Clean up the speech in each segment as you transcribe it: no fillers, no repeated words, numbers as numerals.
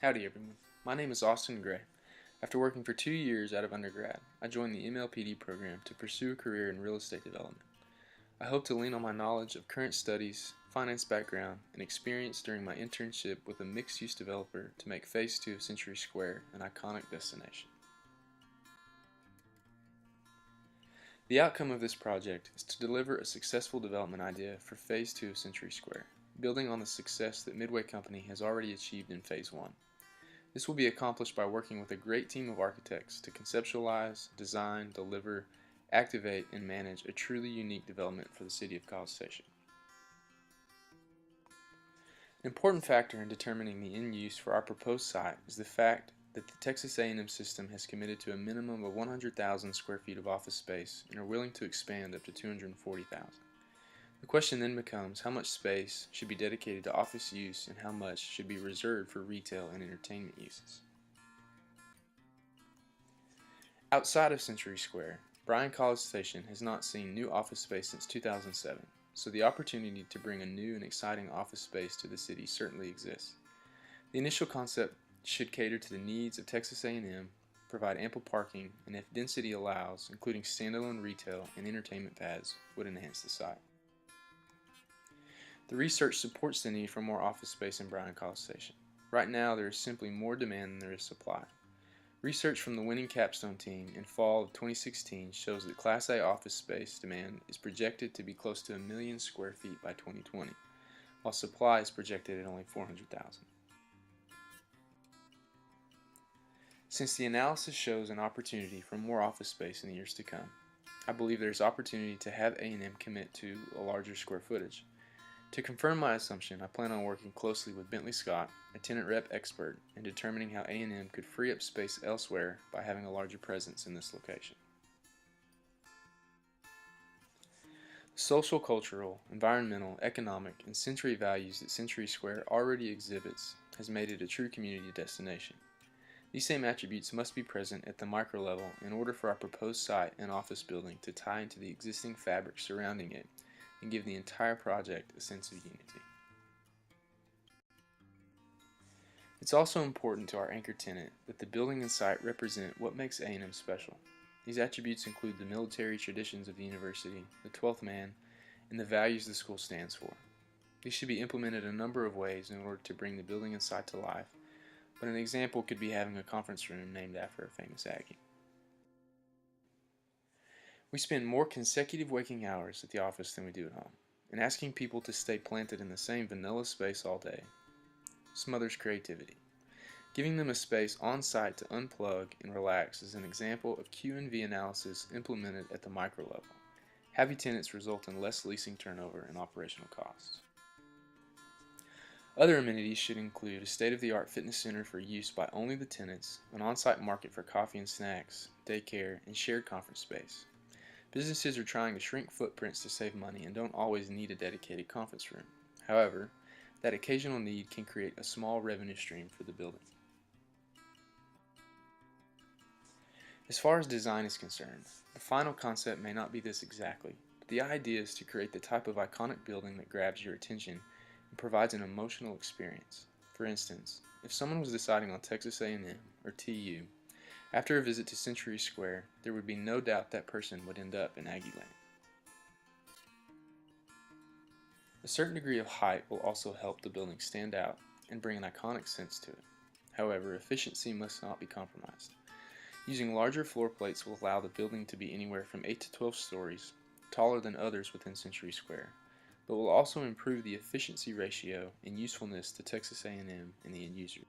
Howdy everyone, my name is Austin Gray. After working for 2 years out of undergrad, I joined the MLPD program to pursue a career in real estate development. I hope to lean on my knowledge of current studies, finance background, and experience during my internship with a mixed-use developer to make Phase 2 of Century Square an iconic destination. The outcome of this project is to deliver a successful development idea for Phase 2 of Century Square, building on the success that Midway Company has already achieved in Phase 1. This will be accomplished by working with a great team of architects to conceptualize, design, deliver, activate, and manage a truly unique development for the city of College Station. An important factor in determining the end use for our proposed site is the fact that the Texas A&M system has committed to a minimum of 100,000 square feet of office space and are willing to expand up to 240,000. The question then becomes how much space should be dedicated to office use and how much should be reserved for retail and entertainment uses. Outside of Century Square, Bryan College Station has not seen new office space since 2007, so the opportunity to bring a new and exciting office space to the city certainly exists. The initial concept should cater to the needs of Texas A&M, provide ample parking, and if density allows, including standalone retail and entertainment pads, would enhance the site. The research supports the need for more office space in Bryan College Station. Right now, there is simply more demand than there is supply. Research from the winning Capstone team in fall of 2016 shows that Class A office space demand is projected to be close to 1 million square feet by 2020, while supply is projected at only 400,000. Since the analysis shows an opportunity for more office space in the years to come, I believe there is opportunity to have A&M commit to a larger square footage. To confirm my assumption, I plan on working closely with Bentley Scott, a tenant rep expert, in determining how A&M could free up space elsewhere by having a larger presence in this location. The social, cultural, environmental, economic, and Century values that Century Square already exhibits has made it a true community destination. These same attributes must be present at the micro level in order for our proposed site and office building to tie into the existing fabric surrounding it and give the entire project a sense of unity. It's also important to our anchor tenant that the building and site represent what makes A&M special. These attributes include the military traditions of the university, the 12th man, and the values the school stands for. These should be implemented a number of ways in order to bring the building and site to life, but an example could be having a conference room named after a famous Aggie. We spend more consecutive waking hours at the office than we do at home, and asking people to stay planted in the same vanilla space all day smothers creativity. Giving them a space on site to unplug and relax is an example of Q&V analysis implemented at the micro level. Happy tenants result in less leasing turnover and operational costs. Other amenities should include a state-of-the-art fitness center for use by only the tenants, an on-site market for coffee and snacks, daycare, and shared conference space. Businesses are trying to shrink footprints to save money and don't always need a dedicated conference room. However, that occasional need can create a small revenue stream for the building. As far as design is concerned, the final concept may not be this exactly, but the idea is to create the type of iconic building that grabs your attention and provides an emotional experience. For instance, if someone was deciding on Texas A&M or TU, after a visit to Century Square, there would be no doubt that person would end up in Aggie Land. A certain degree of height will also help the building stand out and bring an iconic sense to it. However, efficiency must not be compromised. Using larger floor plates will allow the building to be anywhere from 8 to 12 stories, taller than others within Century Square, but will also improve the efficiency ratio and usefulness to Texas A&M and the end user.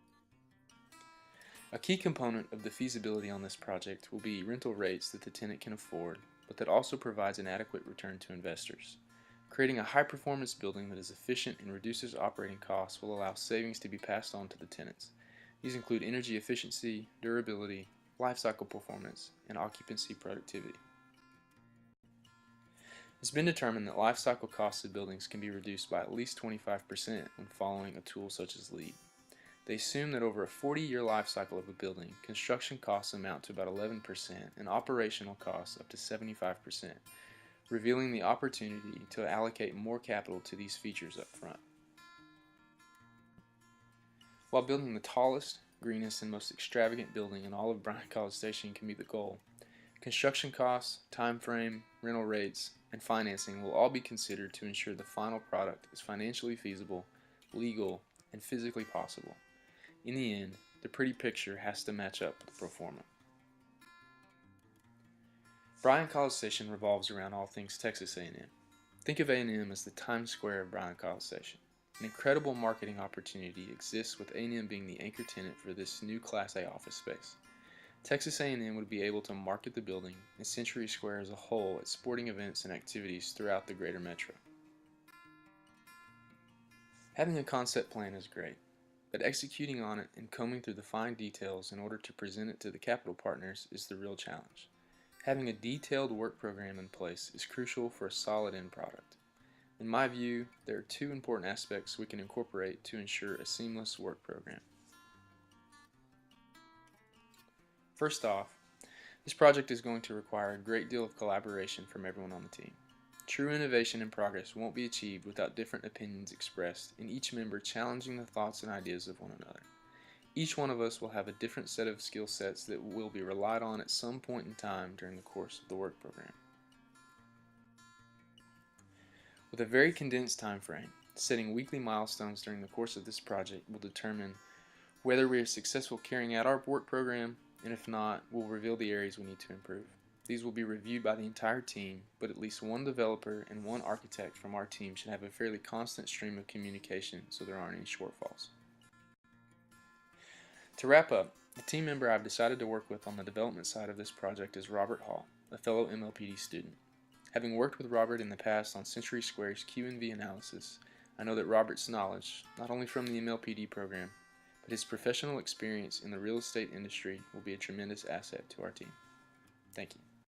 A key component of the feasibility on this project will be rental rates that the tenant can afford, but that also provides an adequate return to investors. Creating a high-performance building that is efficient and reduces operating costs will allow savings to be passed on to the tenants. These include energy efficiency, durability, lifecycle performance, and occupancy productivity. It's been determined that lifecycle costs of buildings can be reduced by at least 25% when following a tool such as LDEV. They assume that over a 40-year life cycle of a building, construction costs amount to about 11% and operational costs up to 75%, revealing the opportunity to allocate more capital to these features up front. While building the tallest, greenest, and most extravagant building in all of Bryan College Station can be the goal, construction costs, time frame, rental rates, and financing will all be considered to ensure the final product is financially feasible, legal, and physically possible. In the end, the pretty picture has to match up with the pro forma. Bryan College Station revolves around all things Texas A&M. Think of A&M as the Times Square of Bryan College Station. An incredible marketing opportunity exists with A&M being the anchor tenant for this new Class A office space. Texas A&M would be able to market the building and Century Square as a whole at sporting events and activities throughout the greater metro. Having a concept plan is great, but executing on it and combing through the fine details in order to present it to the capital partners is the real challenge. Having a detailed work program in place is crucial for a solid end product. In my view, there are two important aspects we can incorporate to ensure a seamless work program. First off, this project is going to require a great deal of collaboration from everyone on the team. True innovation and progress won't be achieved without different opinions expressed and each member challenging the thoughts and ideas of one another. Each one of us will have a different set of skill sets that will be relied on at some point in time during the course of the work program. With a very condensed time frame, setting weekly milestones during the course of this project will determine whether we are successful carrying out our work program, and if not, we'll reveal the areas we need to improve. These will be reviewed by the entire team, but at least one developer and one architect from our team should have a fairly constant stream of communication so there aren't any shortfalls. To wrap up, the team member I've decided to work with on the development side of this project is Robert Hall, a fellow MLPD student. Having worked with Robert in the past on Century Square's Q&V analysis, I know that Robert's knowledge, not only from the MLPD program, but his professional experience in the real estate industry will be a tremendous asset to our team. Thank you.